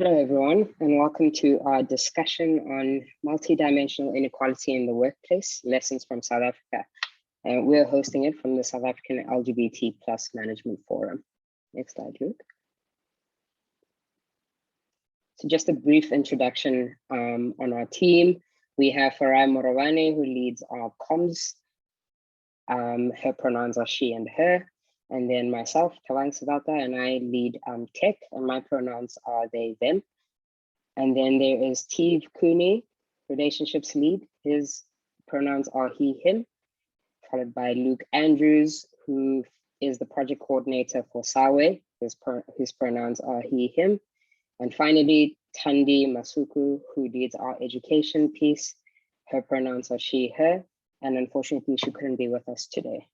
Hello, everyone, and welcome to our discussion on multidimensional inequality in the workplace, lessons from South Africa. We're hosting it from the South African LGBT+ Management Forum. Next slide, Luke. So just a brief introduction on our team. We have Farai Moravane, who leads our comms. Her pronouns are she and her. And then myself, Tawang Savata, and I lead tech, and my pronouns are they, them. And then there is Steve Cooney, relationships lead. His pronouns are he, him, followed by Luke Andrews, who is the project coordinator for Sawe. His pronouns are he, him. And finally, Thandi Masuku, who leads our education piece. Her pronouns are she, her. And unfortunately, she couldn't be with us today.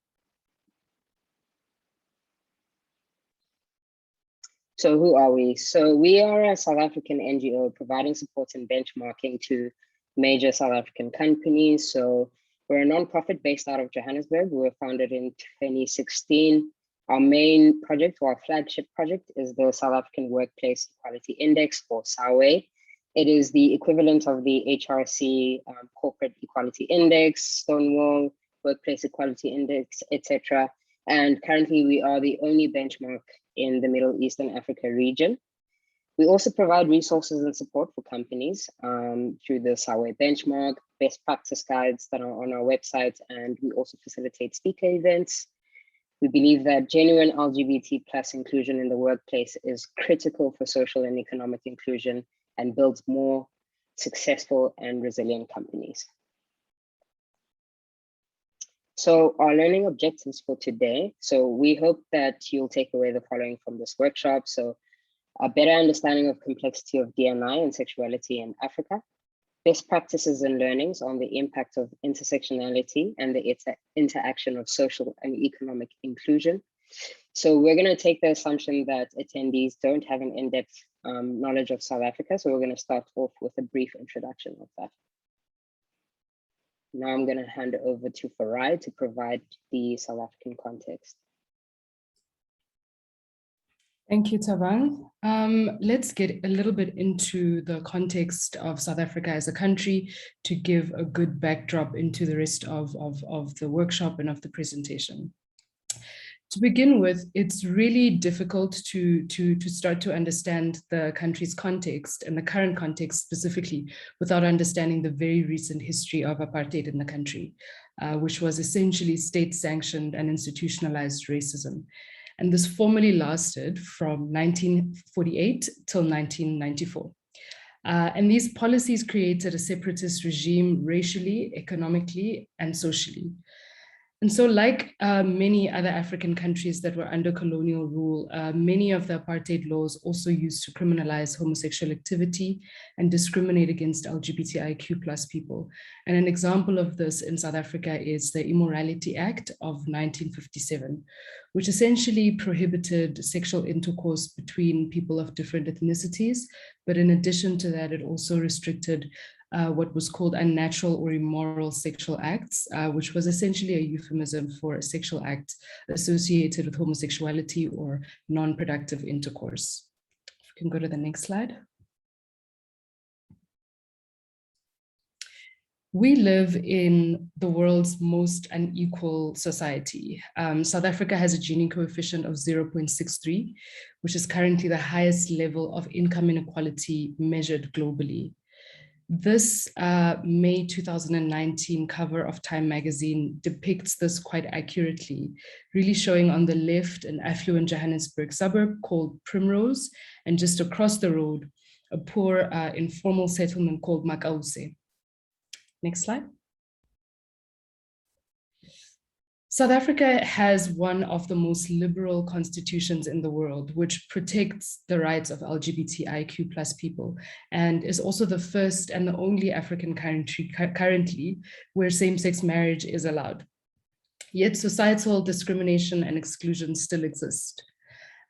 So who are we? So we are a South African NGO providing support and benchmarking to major South African companies. So we're a nonprofit based out of Johannesburg. We were founded in 2016. Our main project, or our flagship project, is the South African Workplace Equality Index, or SAWE. It is the equivalent of the HRC Corporate Equality Index, Stonewall Workplace Equality Index, etc. And currently we are the only benchmark in the Middle East and Africa region. We also provide resources and support for companies through the SAWE benchmark, best practice guides that are on our website, and we also facilitate speaker events. We believe that genuine LGBT+ inclusion in the workplace is critical for social and economic inclusion and builds more successful and resilient companies. So our learning objectives for today. So we hope that you'll take away the following from this workshop. So a better understanding of complexity of D&I and sexuality in Africa, best practices and learnings on the impact of intersectionality and the interaction of social and economic inclusion. So we're going to take the assumption that attendees don't have an in-depth knowledge of South Africa. So we're going to start off with a brief introduction of that. Now I'm going to hand over to Farai to provide the South African context. Thank you, Tawang. Let's get a little bit into the context of South Africa as a country to give a good backdrop into the rest of the workshop and of the presentation. To begin with, it's really difficult to start to understand the country's context and the current context specifically without understanding the very recent history of apartheid in the country, which was essentially state-sanctioned and institutionalized racism. And this formally lasted from 1948 till 1994. And these policies created a separatist regime racially, economically, and socially. And so like many other African countries that were under colonial rule, many of the apartheid laws also used to criminalize homosexual activity and discriminate against LGBTIQ+ people. And an example of this in South Africa is the Immorality Act of 1957, which essentially prohibited sexual intercourse between people of different ethnicities. But in addition to that, it also restricted what was called unnatural or immoral sexual acts, which was essentially a euphemism for a sexual act associated with homosexuality or non-productive intercourse. If you can go to the next slide. We live in the world's most unequal society. South Africa has a Gini coefficient of 0.63, which is currently the highest level of income inequality measured globally. This May 2019 cover of Time magazine depicts this quite accurately, really showing on the left an affluent Johannesburg suburb called Primrose, and just across the road, a poor informal settlement called Makause. Next slide. South Africa has one of the most liberal constitutions in the world, which protects the rights of LGBTIQ+ people, and is also the first and the only African country currently where same-sex marriage is allowed. Yet societal discrimination and exclusion still exist.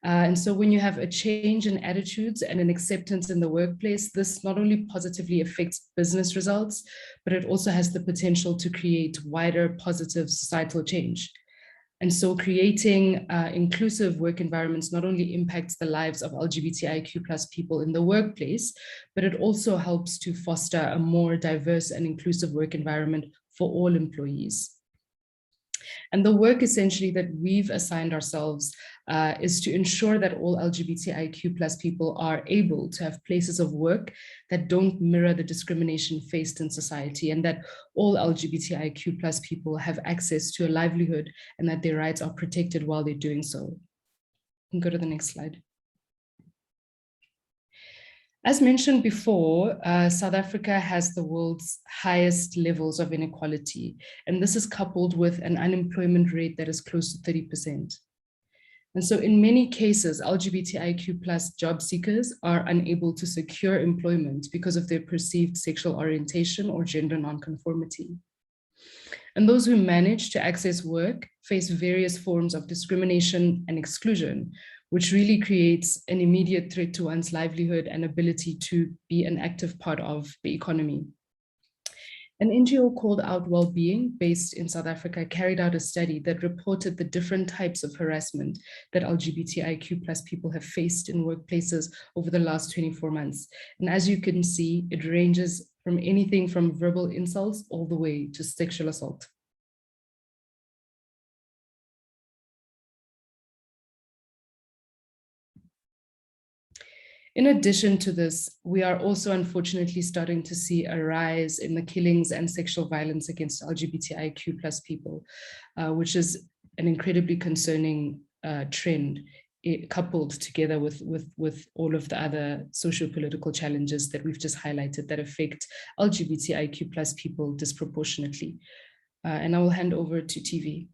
And so when you have a change in attitudes and an acceptance in the workplace, this not only positively affects business results, but it also has the potential to create wider positive societal change. And so creating inclusive work environments not only impacts the lives of LGBTIQ plus people in the workplace, but it also helps to foster a more diverse and inclusive work environment for all employees. And the work essentially that we've assigned ourselves is to ensure that all LGBTIQ plus people are able to have places of work that don't mirror the discrimination faced in society, and that all LGBTIQ plus people have access to a livelihood and that their rights are protected while they're doing so. You can go to the next slide. As mentioned before, South Africa has the world's highest levels of inequality, and this is coupled with an unemployment rate that is close to 30%. And so in many cases, LGBTIQ plus job seekers are unable to secure employment because of their perceived sexual orientation or gender nonconformity. And those who manage to access work face various forms of discrimination and exclusion, which really creates an immediate threat to one's livelihood and ability to be an active part of the economy. An NGO called Out Wellbeing, based in South Africa, carried out a study that reported the different types of harassment that LGBTIQ plus people have faced in workplaces over the last 24 months. And as you can see, it ranges from anything from verbal insults all the way to sexual assault. In addition to this, we are also unfortunately starting to see a rise in the killings and sexual violence against LGBTIQ plus people, which is an incredibly concerning trend, coupled together with all of the other socio-political challenges that we've just highlighted that affect LGBTIQ plus people disproportionately. And I will hand over to TV.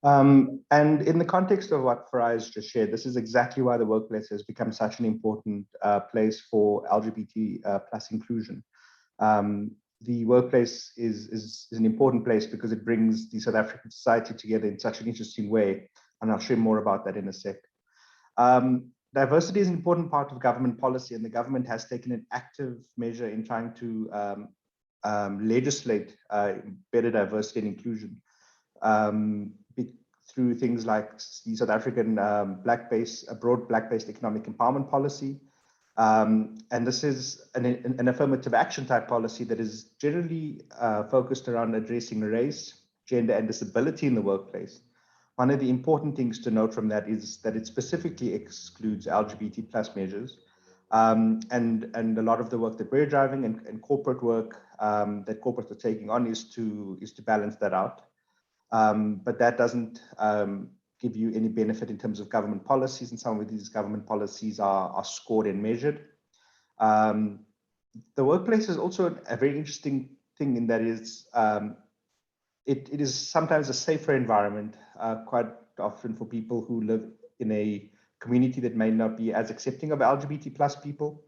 And in the context of what Faraz just shared, this is exactly why the workplace has become such an important place for LGBT plus inclusion. The workplace is an important place because it brings the South African society together in such an interesting way. And I'll share more about that in a sec. Diversity is an important part of government policy, and the government has taken an active measure in trying to legislate better diversity and inclusion. Through things like the South African broad black-based economic empowerment policy. And this is an affirmative action type policy that is generally focused around addressing race, gender, and disability in the workplace. One of the important things to note from that is that it specifically excludes LGBT plus measures. And a lot of the work that we're driving and corporate work that corporates are taking on is to balance that out. But that doesn't give you any benefit in terms of government policies, and some of these government policies are scored and measured. The workplace is also a very interesting thing in that it is sometimes a safer environment, quite often for people who live in a community that may not be as accepting of LGBT plus people.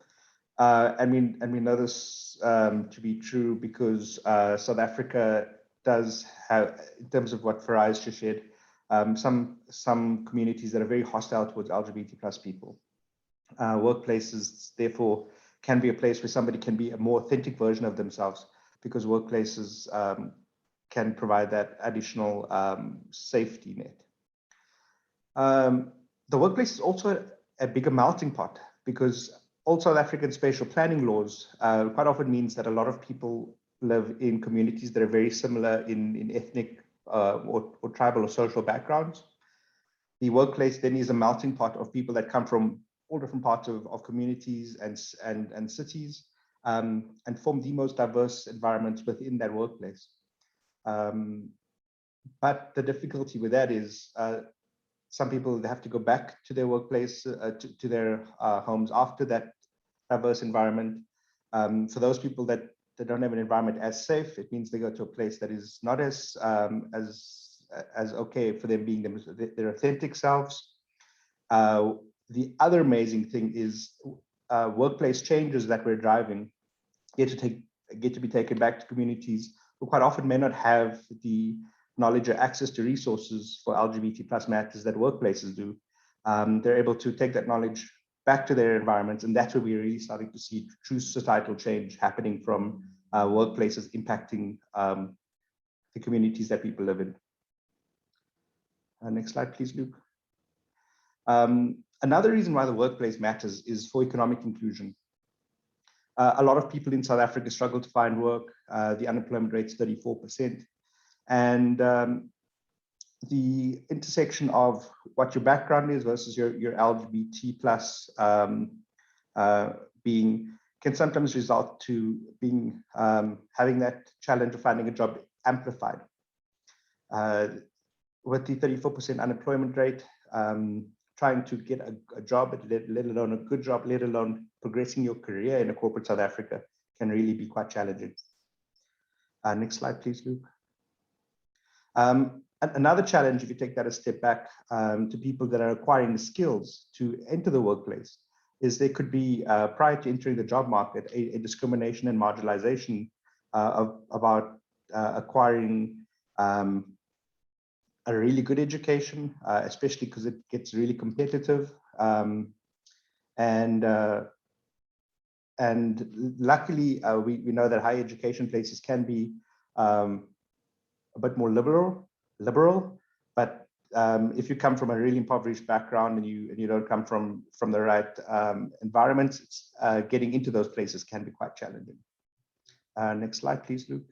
And we know this to be true because South Africa does have, in terms of what Faraz just shared, some communities that are very hostile towards LGBT plus people. Workplaces, therefore, can be a place where somebody can be a more authentic version of themselves, because workplaces can provide that additional safety net. The workplace is also a bigger melting pot, because all South African spatial planning laws quite often means that a lot of people live in communities that are very similar in ethnic or tribal or social backgrounds. The workplace then is a melting pot of people that come from all different parts of communities and cities, and form the most diverse environments within that workplace. But the difficulty with that is some people have to go back to their workplace, to their homes after that diverse environment. For those people that don't have an environment as safe, it means they go to a place that is not as okay for them being their authentic selves. The other amazing thing is workplace changes that we're driving get to be taken back to communities who quite often may not have the knowledge or access to resources for LGBT plus matters that workplaces do. They're able to take that knowledge back to their environments, and that's where we're really starting to see true societal change happening from workplaces impacting the communities that people live in. Next slide, please, Luke. Another reason why the workplace matters is for economic inclusion. A lot of people in South Africa struggle to find work. The unemployment rate is 34%. And the intersection of what your background is versus your LGBT plus being can sometimes result to being having that challenge of finding a job amplified. With the 34% unemployment rate, trying to get a job, let alone a good job, let alone progressing your career in a corporate South Africa can really be quite challenging. Next slide, please, Luke. Another challenge, if you take that a step back, to people that are acquiring the skills to enter the workplace, is there could be, prior to entering the job market, a discrimination and marginalization about acquiring a really good education, especially because it gets really competitive. And luckily, we know that higher education places can be a bit more liberal, but if you come from a really impoverished background and you don't come from the right environments, getting into those places can be quite challenging. Next slide, please, Luke.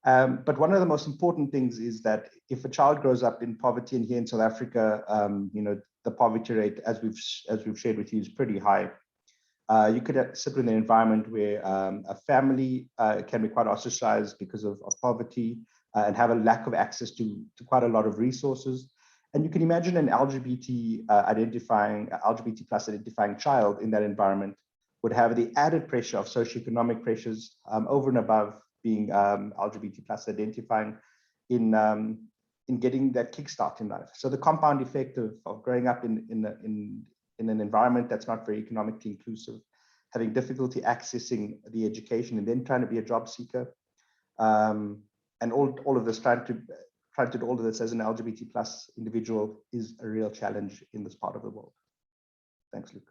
But one of the most important things is that if a child grows up in poverty, and here in South Africa, the poverty rate, as we've shared with you, is pretty high. You could sit in an environment where a family can be quite ostracized because of poverty and have a lack of access to quite a lot of resources. And you can imagine an LGBT plus identifying child in that environment would have the added pressure of socioeconomic pressures over and above being LGBT plus identifying in getting that kickstart in life. So the compound effect of growing up in an environment that's not very economically inclusive, having difficulty accessing the education, and then trying to be a job seeker, and all of this, trying to do all of this as an LGBT plus individual is a real challenge in this part of the world. Thanks, Luke.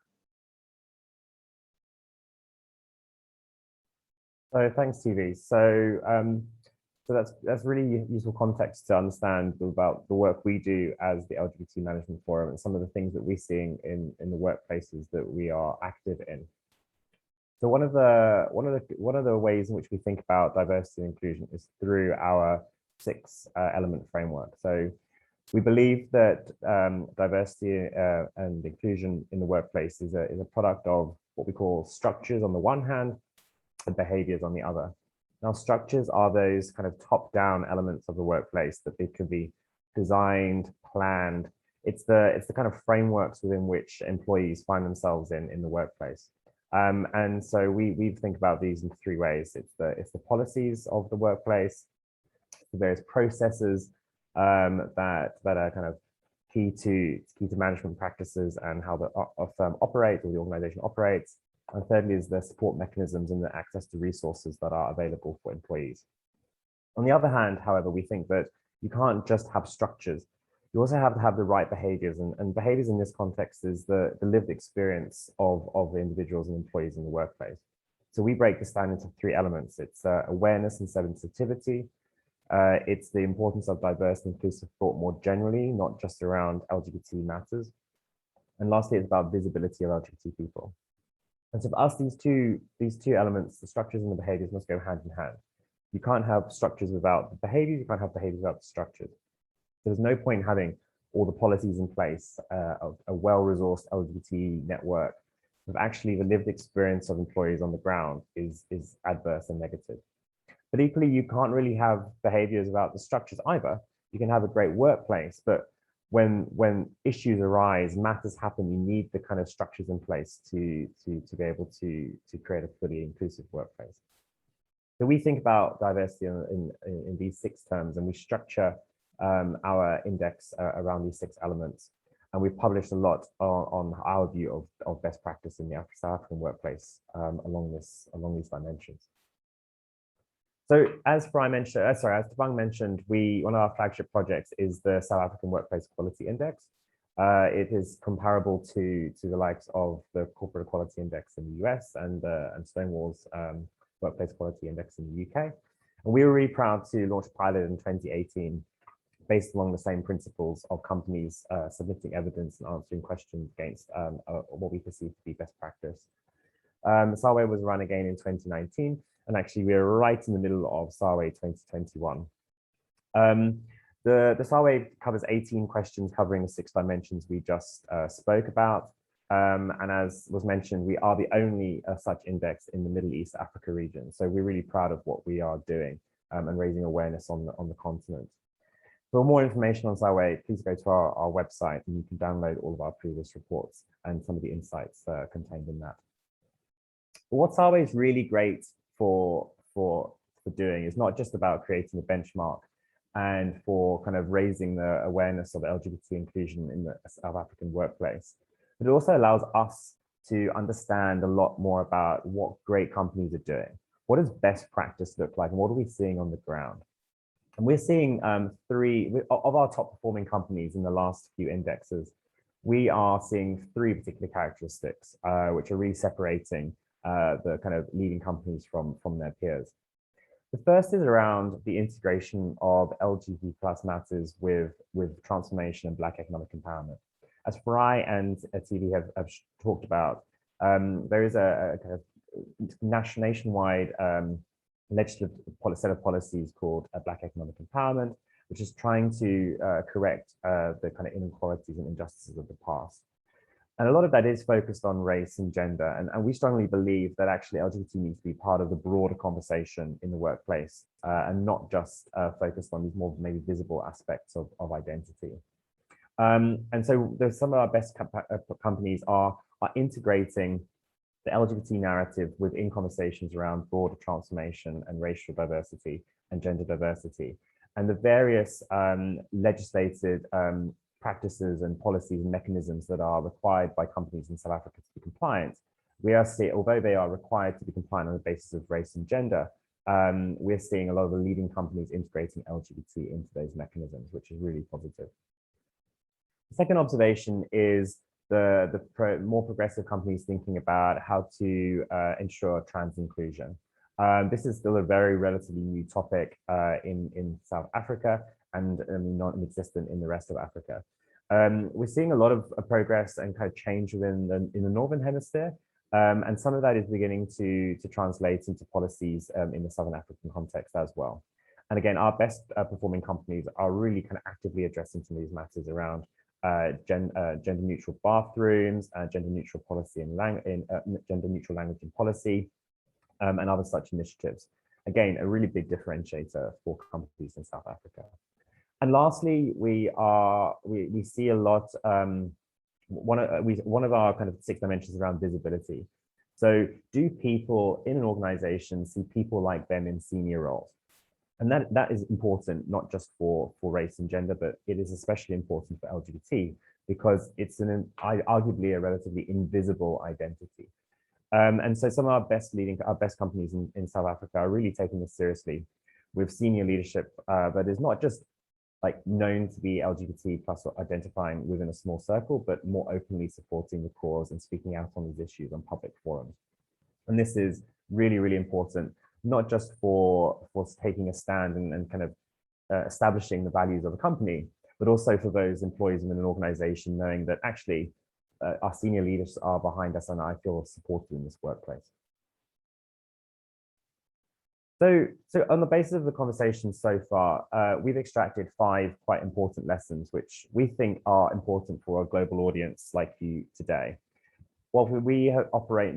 So thanks, TV. So that's really useful context to understand about the work we do as the LGBT Management Forum and some of the things that we're seeing in the workplaces that we are active in. So one of the ways in which we think about diversity and inclusion is through our 6 element framework. So we believe that diversity and inclusion in the workplace is a product of what we call structures on the one hand and behaviors on the other. Now, structures are those kind of top-down elements of the workplace that they can be designed, planned. It's the kind of frameworks within which employees find themselves in the workplace. And so we think about these in 3 ways. It's the policies of the workplace, the various processes that are kind of key to management practices and how the firm operates or the organization operates. And thirdly is the support mechanisms and the access to resources that are available for employees. On the other hand, however, we think that you can't just have structures. You also have to have the right behaviors, and behaviors in this context is the lived experience of the individuals and employees in the workplace. So we break this down into 3 elements. It's awareness and sensitivity. It's the importance of diverse and inclusive thought more generally, not just around LGBT matters. And lastly, it's about visibility of LGBT people. And so for us, these two elements, the structures and the behaviors, must go hand in hand. You can't have structures without the behaviors, you can't have behaviors without the structures. So there's no point in having all the policies in place, a well-resourced LGBT network, if actually the lived experience of employees on the ground is adverse and negative. But equally, you can't really have behaviors without the structures either. You can have a great workplace, but when issues arise, matters happen, you need the kind of structures in place to be able to create a fully inclusive workplace. So we think about diversity in these 6 terms, and we structure our index around these 6 elements. And we've published a lot on our view of best practice in the South African workplace along these dimensions. So as Thabang mentioned, one of our flagship projects is the South African Workplace Equality Index. It is comparable to the likes of the Corporate Equality Index in the US and Stonewall's Workplace Equality Index in the UK. And we were really proud to launch a pilot in 2018 based along the same principles of companies submitting evidence and answering questions against what we perceive to be best practice. SARWay was run again in 2019, and actually we are right in the middle of SARWay 2021. The SARWay covers 18 questions covering the 6 dimensions we just spoke about. And as was mentioned, we are the only such index in the Middle East Africa region. So we're really proud of what we are doing and raising awareness on the continent. For more information on SARWay, please go to our website and you can download all of our previous reports and some of the insights contained in that. But what SARWay is really great for doing is not just about creating a benchmark and for kind of raising the awareness of LGBT inclusion in the South African workplace, but it also allows us to understand a lot more about what great companies are doing. What does best practice look like and what are we seeing on the ground? And we're seeing 3 of our top performing companies in the last few indexes. We are seeing 3 particular characteristics, which are really separating the kind of leading companies from their peers. The first is around the integration of LGBT+ matters with transformation and Black economic empowerment. As Farai and TV have talked about, there is a kind of nationwide legislative set of policies called Black economic empowerment, which is trying to correct the kind of inequalities and injustices of the past. And a lot of that is focused on race and gender. And we strongly believe that actually LGBT needs to be part of the broader conversation in the workplace and not just focused on these more maybe visible aspects of identity. And so there's some of our best companies are integrating the LGBT narrative within conversations around broader transformation and racial diversity and gender diversity. And the various legislated practices and policies and mechanisms that are required by companies in South Africa to be compliant, we are seeing, although they are required to be compliant on the basis of race and gender, we're seeing a lot of the leading companies integrating LGBT into those mechanisms, which is really positive. The second observation is the more progressive companies thinking about how to ensure trans inclusion. This is still a very relatively new topic in South Africa and non-existent in the rest of Africa. We're seeing a lot of progress and kind of change in the Northern Hemisphere, and some of that is beginning to translate into policies in the Southern African context as well. And again, our best performing companies are really kind of actively addressing some of these matters around gender neutral bathrooms, gender neutral policy and gender neutral language and policy, and other such initiatives. Again, a really big differentiator for companies in South Africa. And lastly, we see a lot. One of our kind of 6 dimensions around visibility. So, do people in an organization see people like them in senior roles? And that is important, not just for race and gender, but it is especially important for LGBT because it's arguably a relatively invisible identity. And so some of our best companies in South Africa are really taking this seriously with senior leadership that is not just like known to be LGBT plus or identifying within a small circle, but more openly supporting the cause and speaking out on these issues on public forums. And this is really, really important, not just for taking a stand and kind of establishing the values of a company, but also for those employees in an organization knowing that actually our senior leaders are behind us and I feel supported in this workplace. So on the basis of the conversation so far, we've extracted 5 quite important lessons, which we think are important for a global audience like you today. While we operate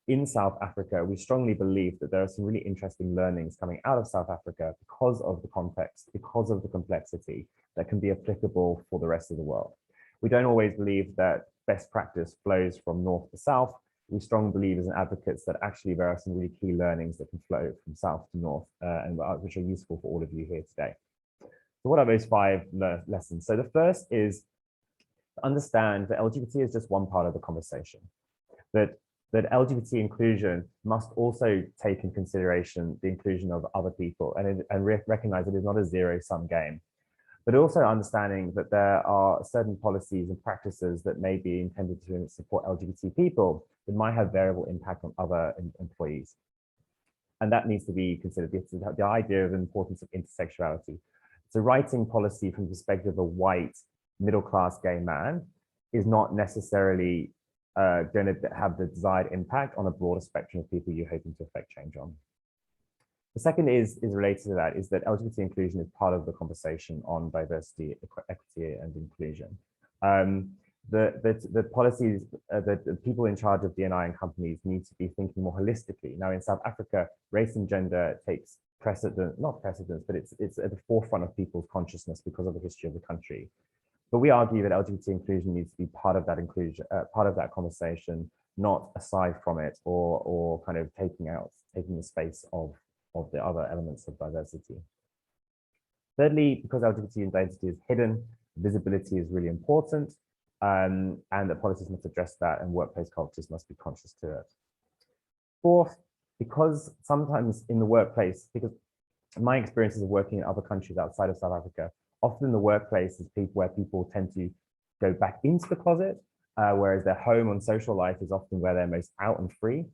in South Africa, we strongly believe that there are some really interesting learnings coming out of South Africa because of the context, because of the complexity that can be applicable for the rest of the world. We don't always believe that best practice flows from north to south. We strongly believe as advocates that actually there are some really key learnings that can flow from south to north and which are useful for all of you here today. So what are those 5 lessons? So the first is to understand that LGBT is just one part of the conversation, that LGBT inclusion must also take in consideration the inclusion of other people and recognize it is not a zero-sum game, but also understanding that there are certain policies and practices that may be intended to support LGBT people that might have variable impact on other employees. And that needs to be considered. The idea of the importance of intersectionality. So writing policy from the perspective of a white middle-class gay man is not necessarily going to have the desired impact on a broader spectrum of people you're hoping to affect change on. The second is related to that, is that LGBT inclusion is part of the conversation on diversity, equity, and inclusion. The policies, the people in charge of D&I and companies need to be thinking more holistically. Now in South Africa, race and gender takes precedent, not precedence, but it's at the forefront of people's consciousness because of the history of the country. But we argue that LGBT inclusion needs to be part of that inclusion, part of that conversation, not aside from it or kind of taking the space of the other elements of diversity. Thirdly, because LGBT identity is hidden, visibility is really important, and the policies must address that, and workplace cultures must be conscious to it. Fourth, because sometimes in the workplace, because my experiences of working in other countries outside of South Africa, often the workplace is where people tend to go back into the closet, whereas their home and social life is often where they're most out and free.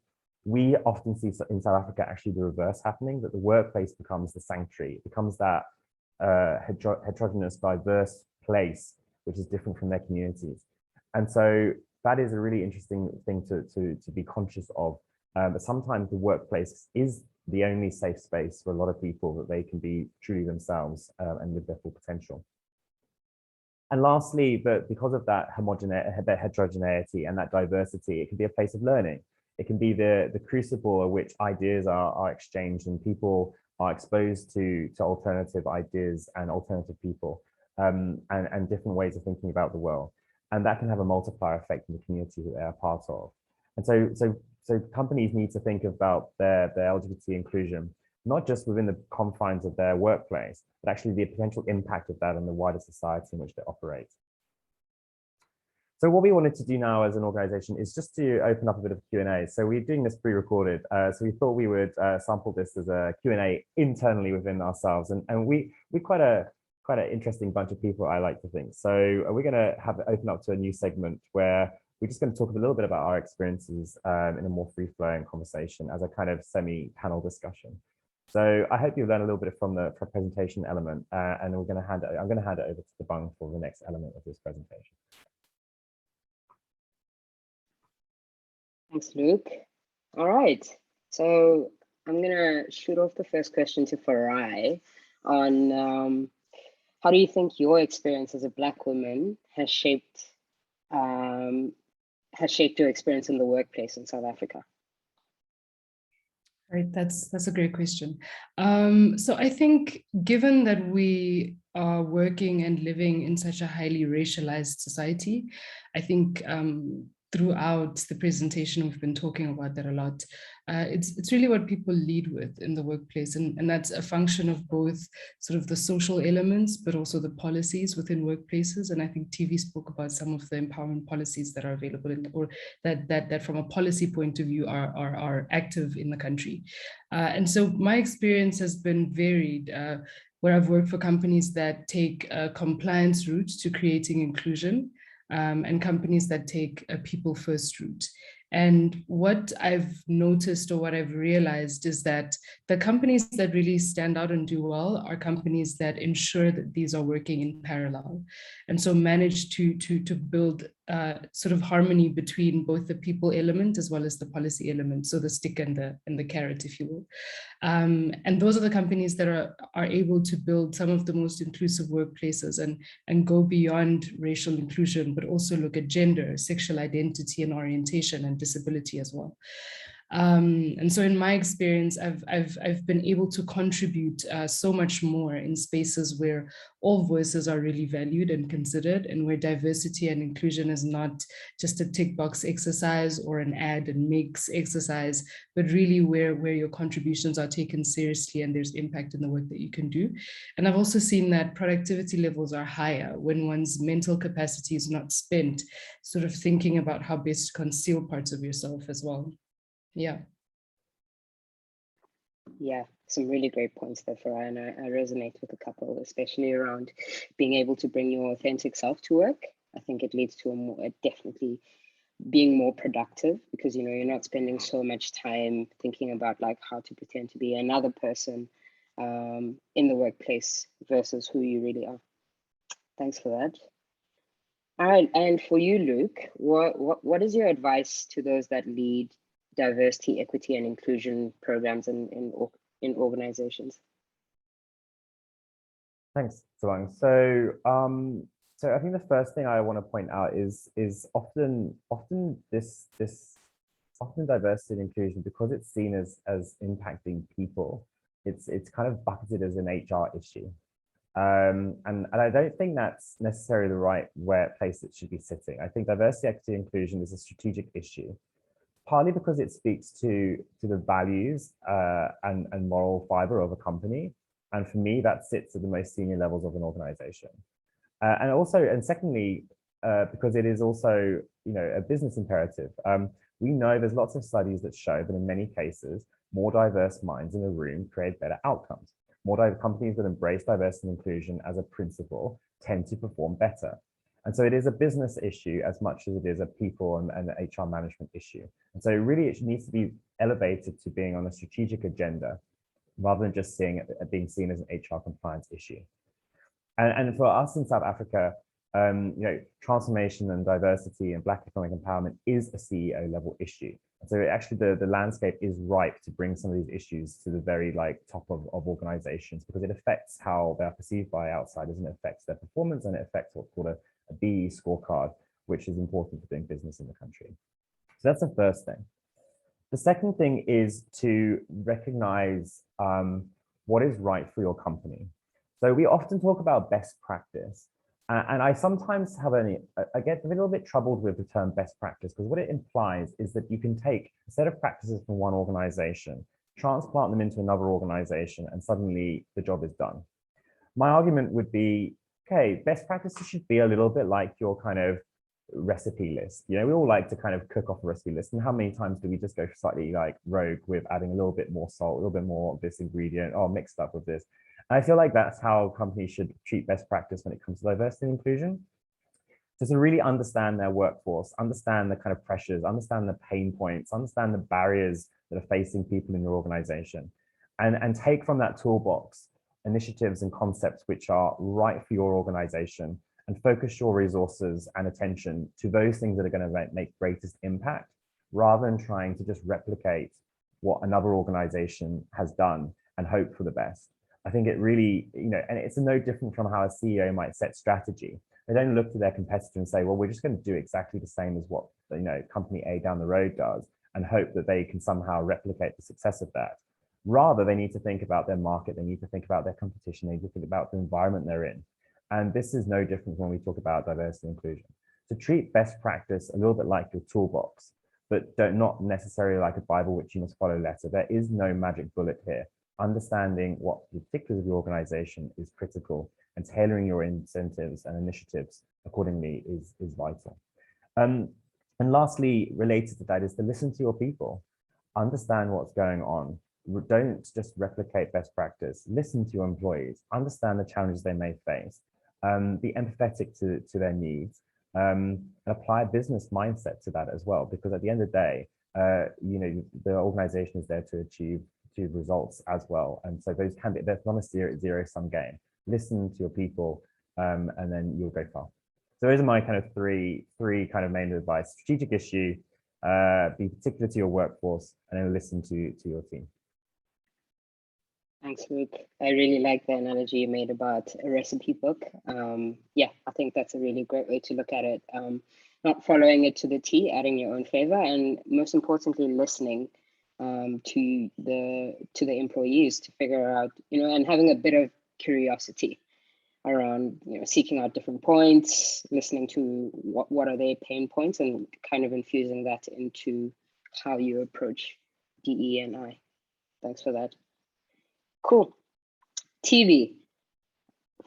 We often see in South Africa actually the reverse happening, that the workplace becomes the sanctuary. It becomes that heterogeneous, diverse place, which is different from their communities. And so that is a really interesting thing to be conscious of. But sometimes the workplace is the only safe space for a lot of people that they can be truly themselves and live their full potential. And lastly, but because of that heterogeneity and that diversity, it can be a place of learning. It can be the crucible in which ideas are exchanged and people are exposed to alternative ideas and alternative people and different ways of thinking about the world. And that can have a multiplier effect in the community that they are part of. And so companies need to think about their LGBT inclusion, not just within the confines of their workplace, but actually the potential impact of that on the wider society in which they operate. So what we wanted to do now as an organization is just to open up a bit of Q&A. So we're doing this pre-recorded. So we thought we would sample this as a Q&A internally within ourselves. And we quite an interesting bunch of people, I like to think. So we're going to have it open up to a new segment where we're just going to talk a little bit about our experiences in a more free-flowing conversation as a kind of semi-panel discussion. So I hope you've learned a little bit from the presentation element, and I'm going to hand it over to Tabang for the next element of this presentation. Thanks, Luke. All right, so I'm gonna shoot off the first question to Farai on how do you think your experience as a Black woman has shaped your experience in the workplace in South Africa? Right, that's a great question. So I think given that we are working and living in such a highly racialized society, I think throughout the presentation, we've been talking about that a lot. It's really what people lead with in the workplace. And that's a function of both sort of the social elements, but also the policies within workplaces. And I think TV spoke about some of the empowerment policies that are available or that from a policy point of view are active in the country. And so my experience has been varied, where I've worked for companies that take a compliance route to creating inclusion, and companies that take a people first route. And what I've noticed or what I've realized is that the companies that really stand out and do well are companies that ensure that these are working in parallel. And so manage to build sort of harmony between both the people element as well as the policy element. So the stick and the carrot, if you will. And those are the companies that are able to build some of the most inclusive workplaces and go beyond racial inclusion, but also look at gender, sexual identity and orientation and disability as well. And so in my experience, I've been able to contribute so much more in spaces where all voices are really valued and considered, and where diversity and inclusion is not just a tick box exercise or an add and makes exercise, but really where your contributions are taken seriously and there's impact in the work that you can do. And I've also seen that productivity levels are higher when one's mental capacity is not spent sort of thinking about how best to conceal parts of yourself as well. Yeah. Yeah, some really great points there, Farai, and I resonate with a couple, especially around being able to bring your authentic self to work. I think it leads to a definitely being more productive, because you're not spending so much time thinking about like how to pretend to be another person in the workplace versus who you really are. Thanks for that. All right, and for you, Luke, what is your advice to those that lead diversity, equity, and inclusion programs in organizations? Thanks, Tabang. So I think the first thing I want to point out is often diversity and inclusion, because it's seen as impacting people, it's kind of bucketed as an HR issue. And I don't think that's necessarily the right place it should be sitting. I think diversity, equity, inclusion is a strategic issue, partly because it speaks to the values and moral fiber of a company. And for me, that sits at the most senior levels of an organization. And secondly, because it is also, a business imperative. We know there's lots of studies that show that in many cases, more diverse minds in a room create better outcomes. More companies that embrace diversity and inclusion as a principle tend to perform better. And so it is a business issue as much as it is a people and an HR management issue. And so really it needs to be elevated to being on a strategic agenda rather than just being seen as an HR compliance issue. And for us in South Africa, transformation and diversity and Black economic empowerment is a CEO level issue. So actually the landscape is ripe to bring some of these issues to the very top of organizations, because it affects how they're perceived by outsiders, and it affects their performance, and it affects what's called a BE scorecard, which is important for doing business in the country. So that's the first thing. The second thing is to recognize what is right for your company. So we often talk about best practice. And I sometimes I get a little bit troubled with the term best practice, because what it implies is that you can take a set of practices from one organization, transplant them into another organization, and suddenly the job is done. My argument would be, okay, best practices should be a little bit like your kind of recipe list. We all like to kind of cook off a recipe list. And how many times do we just go slightly rogue with adding a little bit more salt, a little bit more of this ingredient, mixed up with this? I feel like that's how companies should treat best practice when it comes to diversity and inclusion. So to really understand their workforce, understand the kind of pressures, understand the pain points, understand the barriers that are facing people in your organization, and take from that toolbox initiatives and concepts which are right for your organization, and focus your resources and attention to those things that are going to make greatest impact, rather than trying to just replicate what another organization has done and hope for the best. I think it really, and it's no different from how a CEO might set strategy. They don't look to their competitor and say, well, we're just going to do exactly the same as what company A down the road does, and hope that they can somehow replicate the success of that. Rather, they need to think about their market, they need to think about their competition, they need to think about the environment they're in. And this is no different when we talk about diversity and inclusion. So treat best practice a little bit like your toolbox, but not necessarily like a Bible which you must follow letter. There is no magic bullet here. Understanding what the particulars of your organization is critical, and tailoring your incentives and initiatives accordingly is vital. And lastly, related to that, is to listen to your people. Understand what's going on. Don't just replicate best practice. Listen to your employees. Understand the challenges they may face. Be empathetic to their needs. And apply a business mindset to that as well, because at the end of the day, the organization is there to achieve results as well. And so that's not a zero-sum game. Listen to your people, and then you'll go far. So those are my kind of three kind of main advice: strategic issue, be particular to your workforce, and then listen to your team. Thanks, Luke. I really like the analogy you made about a recipe book. Yeah, I think that's a really great way to look at it. Not following it to the T, adding your own flavor, and most importantly, listening to the employees to figure out, and having a bit of curiosity around, seeking out different points, listening to what are their pain points, and kind of infusing that into how you approach DE&I. Thanks for that. Cool. TV,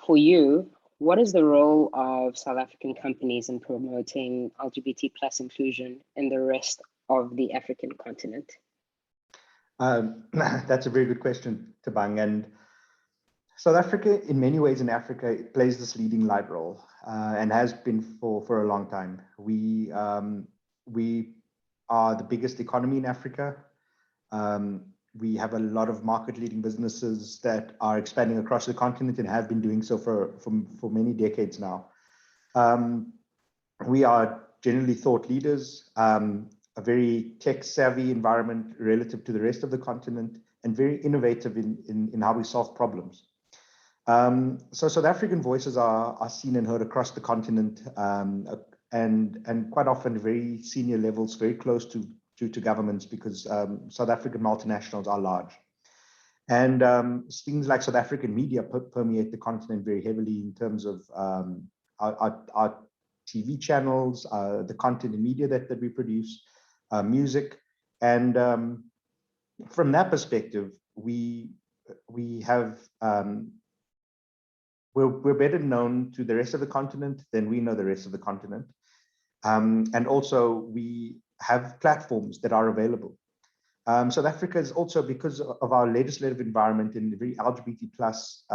for you, what is the role of South African companies in promoting LGBT+ inclusion in the rest of the African continent? That's a very good question, Tabang. And South Africa, in many ways in Africa, plays this leading light role, and has been for a long time. We We are the biggest economy in Africa. We have a lot of market-leading businesses that are expanding across the continent and have been doing so for many decades now. We are generally thought leaders, a very tech-savvy environment relative to the rest of the continent, and very innovative in how we solve problems. So South African voices are seen and heard across the continent, and quite often very senior levels, very close to governments, because South African multinationals are large. And things like South African media permeate the continent very heavily in terms of our TV channels, the content and media that we produce, music. And from that perspective, we're better known to the rest of the continent than we know the rest of the continent. And also we have platforms that are available. South Africa is also, because of our legislative environment and very LGBT plus,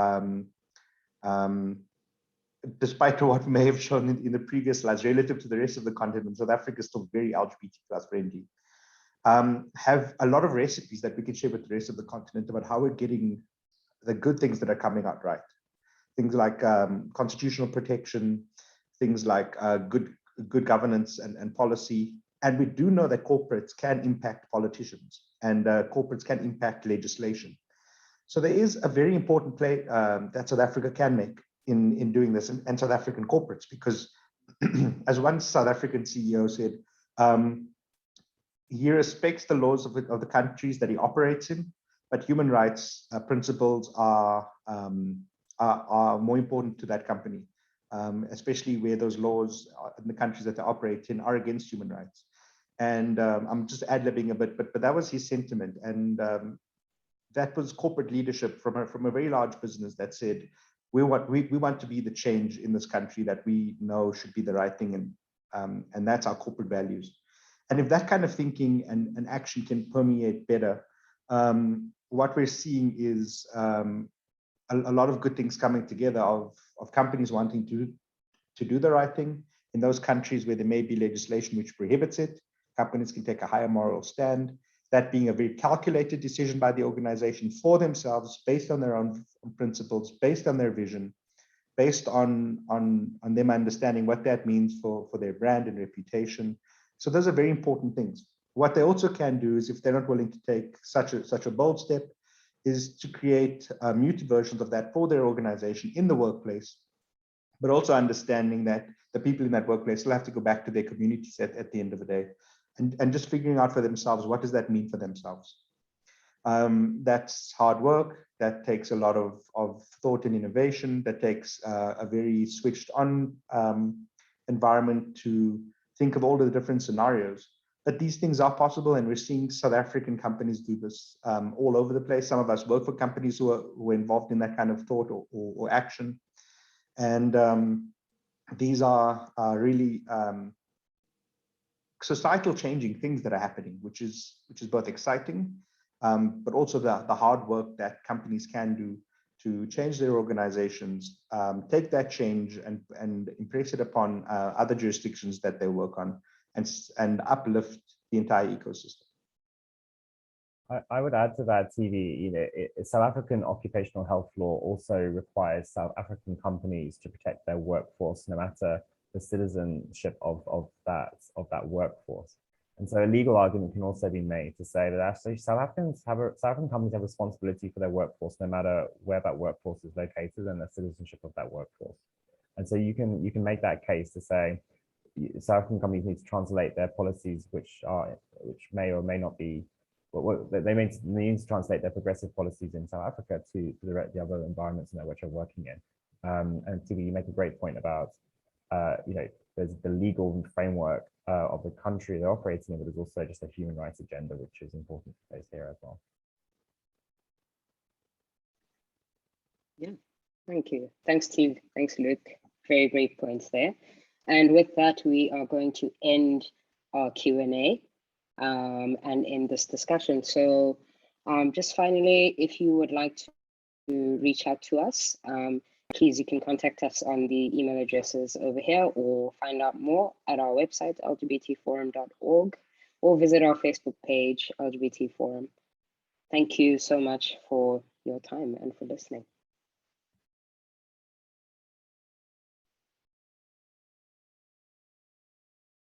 despite what may have shown in the previous slides, relative to the rest of the continent, South Africa is still very LGBT plus friendly. Have a lot of recipes that we can share with the rest of the continent about how we're getting the good things that are coming out right. Things like constitutional protection, things like good governance and policy. And we do know that corporates can impact politicians, and corporates can impact legislation. So there is a very important play that South Africa can make in doing this, and South African corporates, because as one South African CEO said, he respects the laws of the countries that he operates in, but human rights principles are more important to that company, especially where those laws in the countries that they operate in are against human rights. And I'm just ad-libbing a bit, but that was his sentiment. And that was corporate leadership from a very large business that said, we want to be the change in this country that we know should be the right thing, and that's our corporate values. And if that kind of thinking and action can permeate better, what we're seeing is a lot of good things coming together of companies wanting to do the right thing. In those countries where there may be legislation which prohibits it, companies can take a higher moral stand, that being a very calculated decision by the organization for themselves, based on their own principles, based on their vision, based on them understanding what that means for their brand and reputation. So those are very important things. What they also can do is, if they're not willing to take such a bold step, is to create muted versions of that for their organization in the workplace, but also understanding that the people in that workplace will have to go back to their communities at the end of the day, and just figuring out for themselves, what does that mean for themselves? That's hard work. That takes a lot of thought and innovation. That takes a very switched on environment to think of all the different scenarios. But these things are possible, and we're seeing South African companies do this all over the place. Some of us work for companies who are involved in that kind of thought or action. And these are really societal changing things that are happening, which is both exciting, but also the hard work that companies can do to change their organizations, take that change and impress it upon other jurisdictions that they work on, and uplift the entire ecosystem. I would add to that, TV, South African occupational health law also requires South African companies to protect their workforce, no matter the citizenship of that workforce. And so a legal argument can also be made to say that actually South African companies have responsibility for their workforce, no matter where that workforce is located and the citizenship of that workforce. And so you can make that case to say South African companies need to translate their policies, which may or may not be, they need to translate their progressive policies in South Africa to the other environments in which they're working in. And TV, you make a great point about there's the legal framework of the country they're operating in, but there's also just a human rights agenda, which is important to place here as well. Yeah, thank you. Thanks, Steve. Thanks, Luke. Very great points there. And with that, we are going to end our Q&A and end this discussion. So just finally, if you would like to reach out to us, please, you can contact us on the email addresses over here or find out more at our website, lgbtforum.org, or visit our Facebook page, LGBT Forum. Thank you so much for your time and for listening.